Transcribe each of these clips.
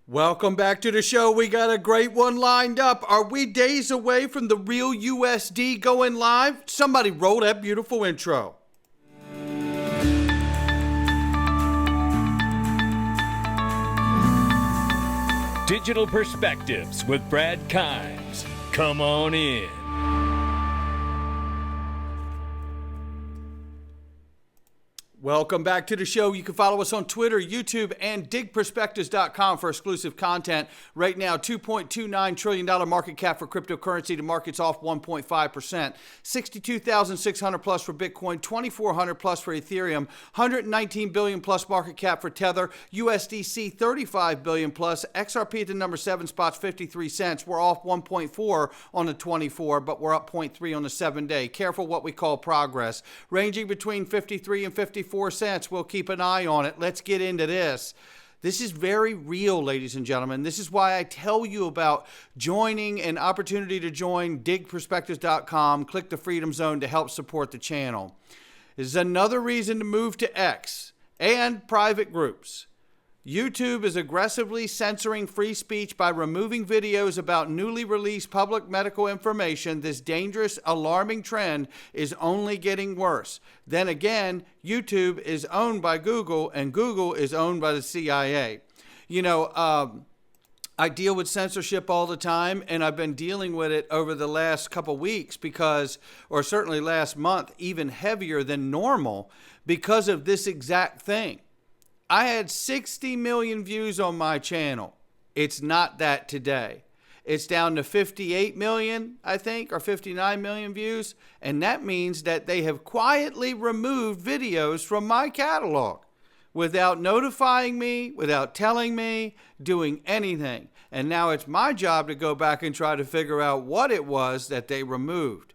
Welcome back to the show. We got a great one lined up. Are we days away from the real USD going live? Somebody roll that beautiful intro. Digital Perspectives with Brad Kimes. Come on in. Welcome back to the show. You can follow us on Twitter, YouTube, and digperspectives.com for exclusive content. Right now, $2.29 trillion market cap for cryptocurrency. The market's off 1.5%. 62,600 plus for Bitcoin, 2,400 plus for Ethereum, 119 billion plus market cap for Tether, USDC 35 billion plus, XRP at the number 7 spots, 53 cents. We're off 1.4 on the 24, but we're up 0.3 on the 7-day. Careful what we call progress. Ranging between 53 and 54 cents. We'll keep an eye on it. Let's get into this. This is very real, ladies and gentlemen. This is why I tell you about joining, an opportunity to join digperspectives.com. Click the Freedom Zone to help support the channel. This is another reason to move to X and private groups. YouTube is aggressively censoring free speech by removing videos about newly released public medical information. This dangerous, alarming trend is only getting worse. Then again, YouTube is owned by Google, and Google is owned by the CIA. You know, I deal with censorship all the time, and I've been dealing with it over the last couple weeks because, or certainly last month, even heavier than normal because of this exact thing. I had 60 million views on my channel. It's not that today. It's down to 58 million, I think, or 59 million views. And that means that they have quietly removed videos from my catalog without notifying me, without telling me, doing anything. And now it's my job to go back and try to figure out what it was that they removed.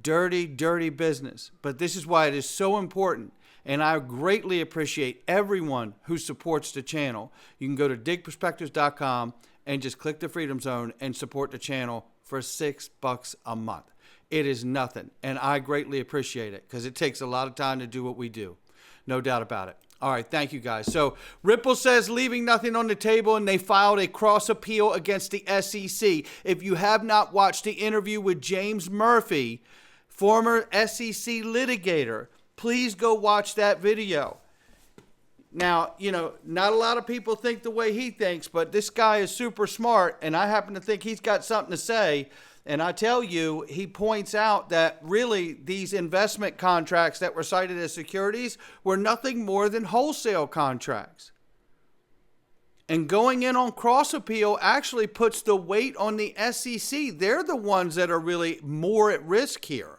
Dirty, dirty business. But this is why it is so important. And I greatly appreciate everyone who supports the channel. You can go to digperspectives.com and just click the Freedom Zone and support the channel for $6 a month. It is nothing. And I greatly appreciate it because it takes a lot of time to do what we do. No doubt about it. All right, thank you guys. So Ripple says leaving nothing on the table, and they filed a cross appeal against the SEC. If you have not watched the interview with James Murphy, former SEC litigator, please go watch that video. Now, you know, not a lot of people think the way he thinks, but this guy is super smart, and I happen to think he's got something to say. And I tell you, he points out that really these investment contracts that were cited as securities were nothing more than wholesale contracts. And going in on cross appeal actually puts the weight on the SEC. They're the ones that are really more at risk here.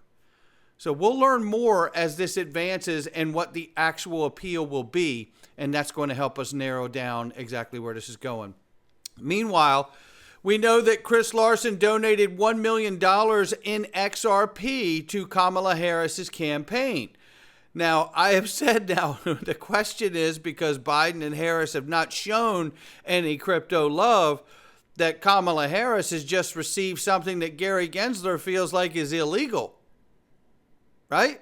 So we'll learn more as this advances and what the actual appeal will be, and that's going to help us narrow down exactly where this is going. Meanwhile, we know that Chris Larson donated $1 million in XRP to Kamala Harris's campaign. Now, I have said now, the question is, because Biden and Harris have not shown any crypto love, that Kamala Harris has just received something that Gary Gensler feels like is illegal. Right?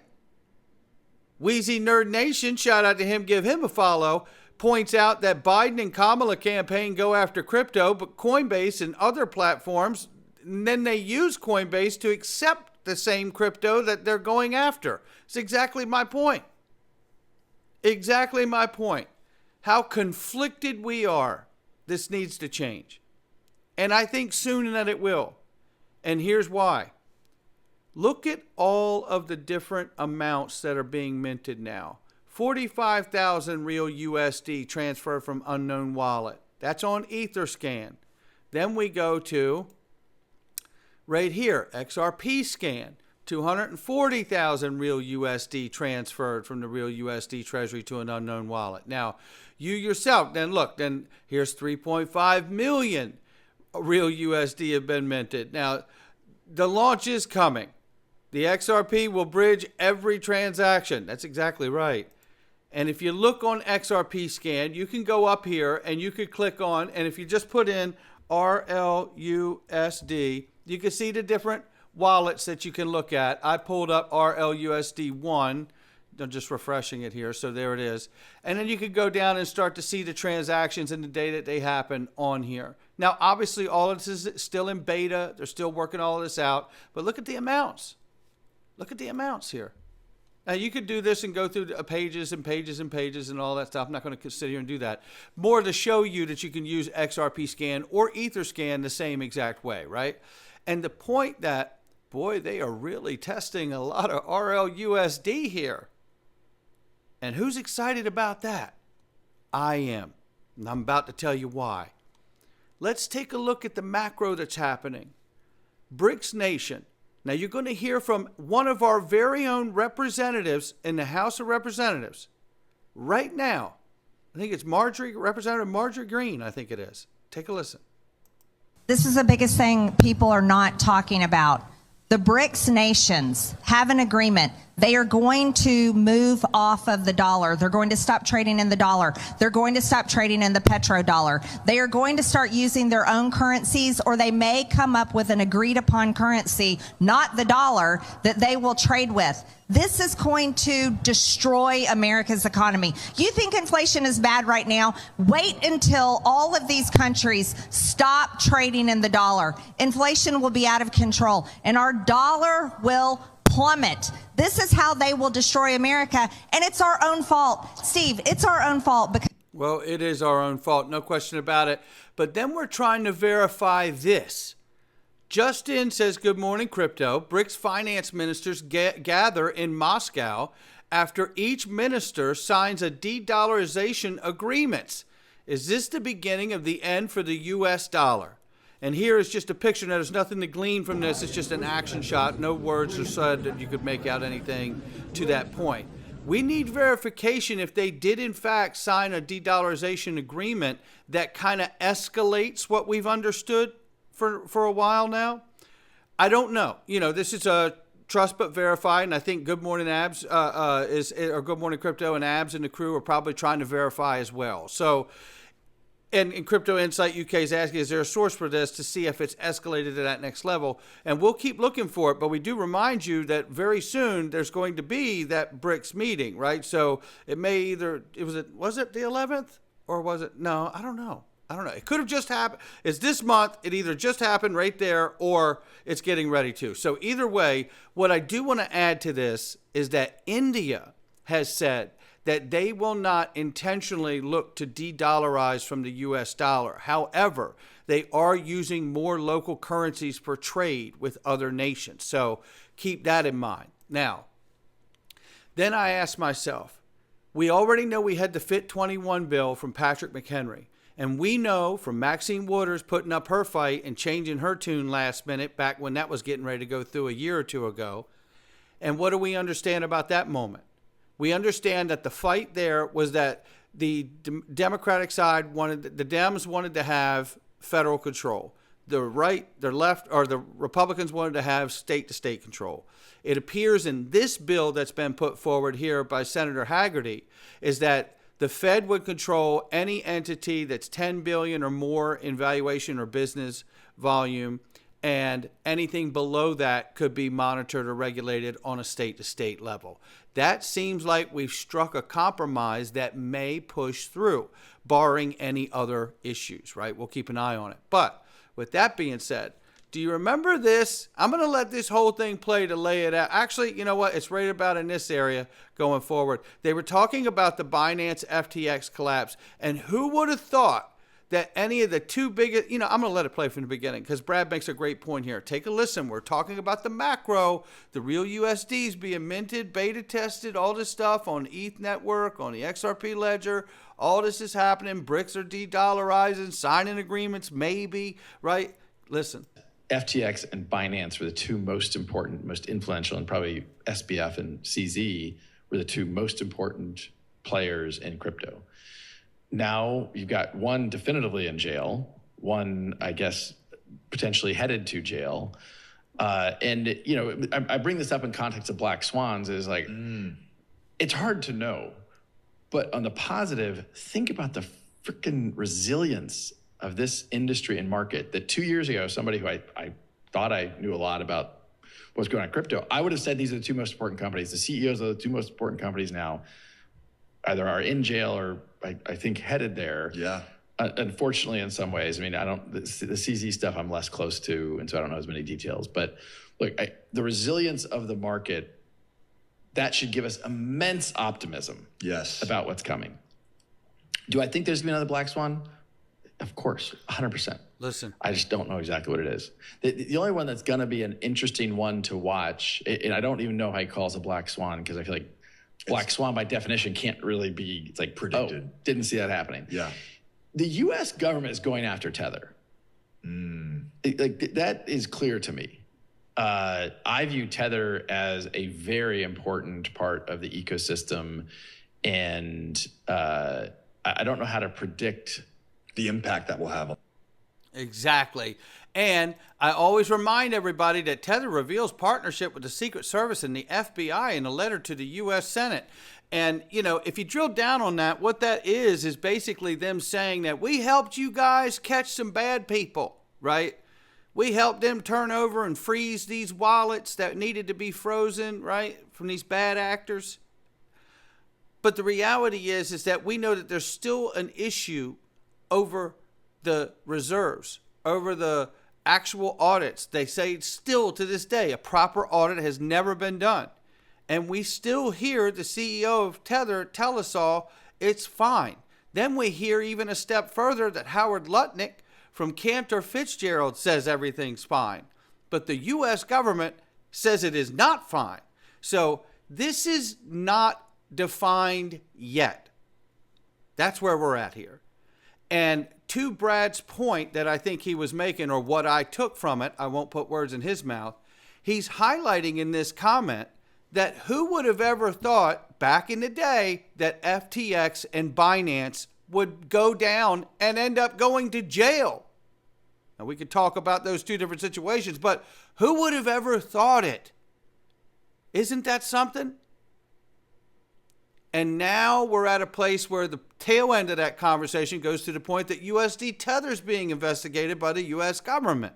Wheezy Nerd Nation, shout out to him, give him a follow, points out that Biden and Kamala campaign go after crypto, but Coinbase and other platforms, and then they use Coinbase to accept the same crypto that they're going after. It's exactly my point. Exactly my point. How conflicted we are. This needs to change. And I think soon that it will. And here's why. Look at all of the different amounts that are being minted now. 45,000 real USD transferred from unknown wallet. That's on Etherscan. Then we go to right here, XRP scan. 240,000 real USD transferred from the real USD treasury to an unknown wallet. Now, you yourself, then look, then here's 3.5 million real USD have been minted. Now, the launch is coming. The XRP will bridge every transaction. That's exactly right. And if you look on XRP scan, you can go up here and you could click on, and if you just put in RLUSD, you can see the different wallets that you can look at. I pulled up RLUSD 1 I'm just refreshing it here. So there it is. And then you could go down and start to see the transactions and the day that they happen on here. Now, obviously, all of this is still in beta. They're still working all of this out. But look at the amounts. Look at the amounts here. Now, you could do this and go through pages and pages and pages and all that stuff. I'm not going to sit here and do that. More to show you that you can use XRP Scan or Etherscan the same exact way, right? And the point that, boy, they are really testing a lot of RLUSD here. And who's excited about that? I am. And I'm about to tell you why. Let's take a look at the macro that's happening. BRICS Nation. Now, you're going to hear from one of our very own representatives in the House of Representatives right now. I think it's Representative Marjorie Greene, I think it is. Take a listen. This is the biggest thing people are not talking about. The BRICS nations have an agreement. They are going to move off of the dollar. They're going to stop trading in the dollar. They're going to stop trading in the petrodollar. They are going to start using their own currencies, or they may come up with an agreed upon currency, not the dollar, that they will trade with. This is going to destroy America's economy. You think inflation is bad right now? Wait until all of these countries stop trading in the dollar. Inflation will be out of control, and our dollar will plummet. This is how they will destroy America, and it's our own fault. Steve, it's our own fault. Well, it is our own fault, no question about it. But then we're trying to verify this. Justin says, good morning, crypto. BRICS finance ministers gather in Moscow after each minister signs a de-dollarization agreement. Is this the beginning of the end for the U.S. dollar? And here is just a picture. Now, there's nothing to glean from this. It's just an action shot. No words are said that you could make out anything to that point. We need verification if they did, in fact, sign a de-dollarization agreement that kind of escalates what we've understood for a while now. I don't know. You know, this is a trust but verify, and I think Good Morning Abs or Good Morning Crypto and Abs and the crew are probably trying to verify as well. So, and Crypto Insight UK is asking, is there a source for this to see if it's escalated to that next level? And we'll keep looking for it, but we do remind you that very soon there's going to be that BRICS meeting, right? So it may either, was it the 11th or was it? No, I don't know. It could have just happened. It's this month. It either just happened right there or it's getting ready to. So either way, what I do want to add to this is that India has said that they will not intentionally look to de-dollarize from the U.S. dollar. However, they are using more local currencies for trade with other nations. So keep that in mind. Now, then I asked myself, we already know we had the FIT 21 bill from Patrick McHenry. And we know from Maxine Waters putting up her fight and changing her tune last minute back when that was getting ready to go through a year or two ago. And what do we understand about that moment? We understand that the fight there was that the Democratic side the Dems wanted to have federal control. The right, the left, or the Republicans wanted to have state-to-state control. It appears in this bill that's been put forward here by Senator Haggerty is that the Fed would control any entity that's $10 billion or more in valuation or business volume, and anything below that could be monitored or regulated on a state-to-state level. That seems like we've struck a compromise that may push through, barring any other issues, right? We'll keep an eye on it. But with that being said, do you remember this? I'm going to let this whole thing play to lay it out. Actually, you know what? It's right about in this area going forward. They were talking about the Binance FTX collapse. And who would have thought that any of the two biggest, I'm going to let it play from the beginning because Brad makes a great point here. Take a listen. We're talking about the macro, the real USDs being minted, beta tested, all this stuff on ETH network, on the XRP ledger. All this is happening. BRICS are de-dollarizing, signing agreements, maybe, right? Listen. FTX and Binance were the two most important, most influential, and probably SBF and CZ were the two most important players in crypto. Now you've got one definitively in jail, one, I guess, potentially headed to jail. And, I bring this up in context of black swans is like, it's hard to know. But on the positive, think about the freaking resilience of this industry and market that 2 years ago, somebody who I thought I knew a lot about what's going on in crypto, I would have said these are the two most important companies. The CEOs of the two most important companies now either are in jail or I think headed there. Yeah. Unfortunately, in some ways, I mean, the CZ stuff I'm less close to, and so I don't know as many details. But look, the resilience of the market, that should give us immense optimism. Yes. About what's coming. Do I think there's going to be another black swan? Of course, 100%. Listen, I just don't know exactly what it is. The only one that's going to be an interesting one to watch, and I don't even know how he calls a black swan, because I feel like black swan by definition can't really be, it's like predicted. Oh, didn't see that happening. Yeah. The U.S. government is going after Tether. That is clear to me. I view Tether as a very important part of the ecosystem, and I don't know how to predict the impact that will have. Exactly. And I always remind everybody that Tether reveals partnership with the Secret Service and the FBI in a letter to the U.S. Senate. And, you know, if you drill down on that, what that is basically them saying that we helped you guys catch some bad people, right? We helped them turn over and freeze these wallets that needed to be frozen, right, from these bad actors. But the reality is that we know that there's still an issue over the reserves, over the actual audits. They say still to this day, a proper audit has never been done. And we still hear the CEO of Tether tell us all it's fine. Then we hear even a step further that Howard Lutnick from Cantor Fitzgerald says everything's fine. But the U.S. government says it is not fine. So this is not defined yet. That's where we're at here. And to Brad's point that I think he was making, or what I took from it, I won't put words in his mouth, he's highlighting in this comment that who would have ever thought back in the day that FTX and Binance would go down and end up going to jail? Now, we could talk about those two different situations, but who would have ever thought it? Isn't that something? And now we're at a place where the tail end of that conversation goes to the point that USD Tether is being investigated by the U.S. government.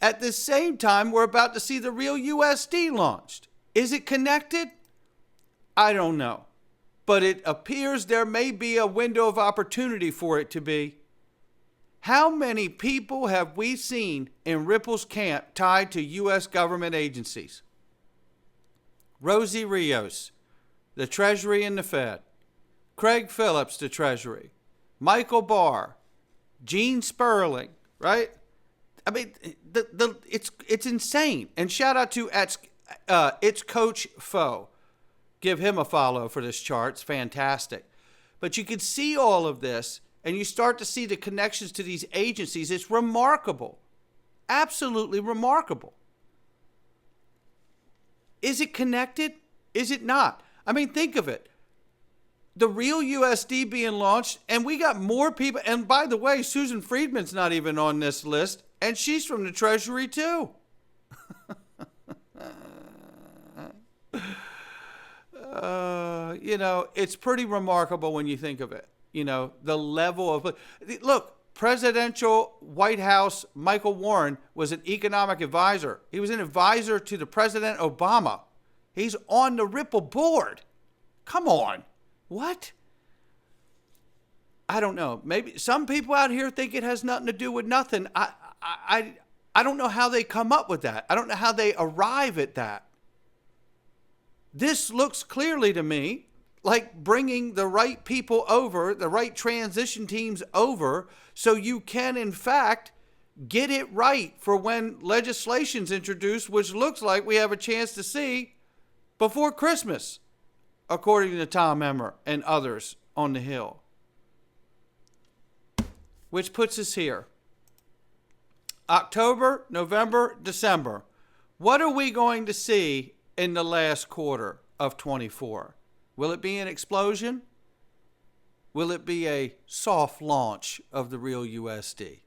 At the same time, we're about to see the real USD launched. Is it connected? I don't know. But it appears there may be a window of opportunity for it to be. How many people have we seen in Ripple's camp tied to U.S. government agencies? Rosie Rios, the Treasury and the Fed. Craig Phillips, the Treasury. Michael Barr. Gene Sperling, right? I mean, it's insane. And shout out to It's Coach Foe. Give him a follow for this chart. It's fantastic. But you can see all of this, and you start to see the connections to these agencies. It's remarkable. Absolutely remarkable. Is it connected? Is it not? I mean, think of it. The real USD being launched, and we got more people. And by the way, Susan Friedman's not even on this list, and she's from the Treasury too. You know, it's pretty remarkable when you think of it. You know, the level of... Look, presidential White House Michael Warren was an economic advisor. He was an advisor to the President Obama. He's on the Ripple board. Come on. What? I don't know. Maybe some people out here think it has nothing to do with nothing. I don't know how they come up with that. I don't know how they arrive at that. This looks clearly to me like bringing the right people over, the right transition teams over, so you can, in fact, get it right for when legislation's introduced, which looks like we have a chance to see before Christmas, according to Tom Emmer and others on the Hill. Which puts us here. October, November, December. What are we going to see in the last quarter of 24? Will it be an explosion? Will it be a soft launch of the real USD?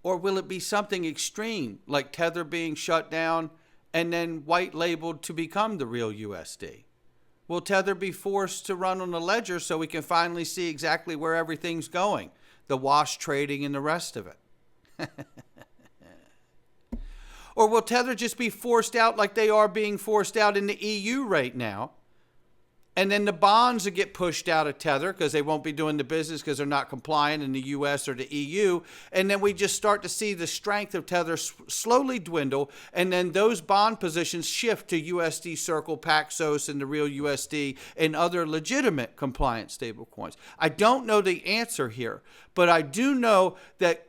Or will it be something extreme like Tether being shut down and then white labeled to become the real USD? Will Tether be forced to run on the ledger so we can finally see exactly where everything's going? The wash trading and the rest of it. Or will Tether just be forced out like they are being forced out in the EU right now? And then the bonds will get pushed out of Tether because they won't be doing the business because they're not compliant in the US or the EU. And then we just start to see the strength of Tether slowly dwindle. And then those bond positions shift to USD Circle, Paxos, and the real USD and other legitimate compliant stablecoins. I don't know the answer here, but I do know that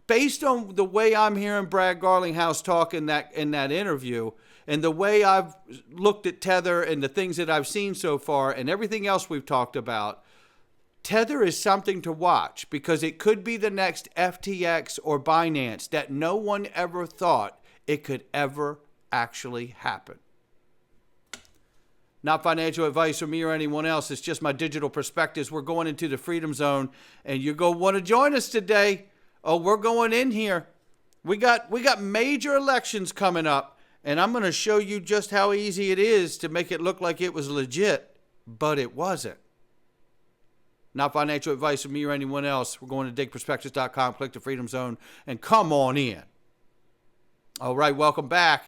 based on the way I'm hearing Brad Garlinghouse talk in that interview, and the way I've looked at Tether and the things that I've seen so far and everything else we've talked about, Tether is something to watch because it could be the next FTX or Binance that no one ever thought it could ever actually happen. Not financial advice from me or anyone else. It's just my digital perspectives. We're going into the Freedom Zone, and you're going to want to join us today. Oh, we're going in here. We got major elections coming up. And I'm going to show you just how easy it is to make it look like it was legit, but it wasn't. Not financial advice from me or anyone else. We're going to digperspectives.com, click the Freedom Zone, and come on in. All right, welcome back.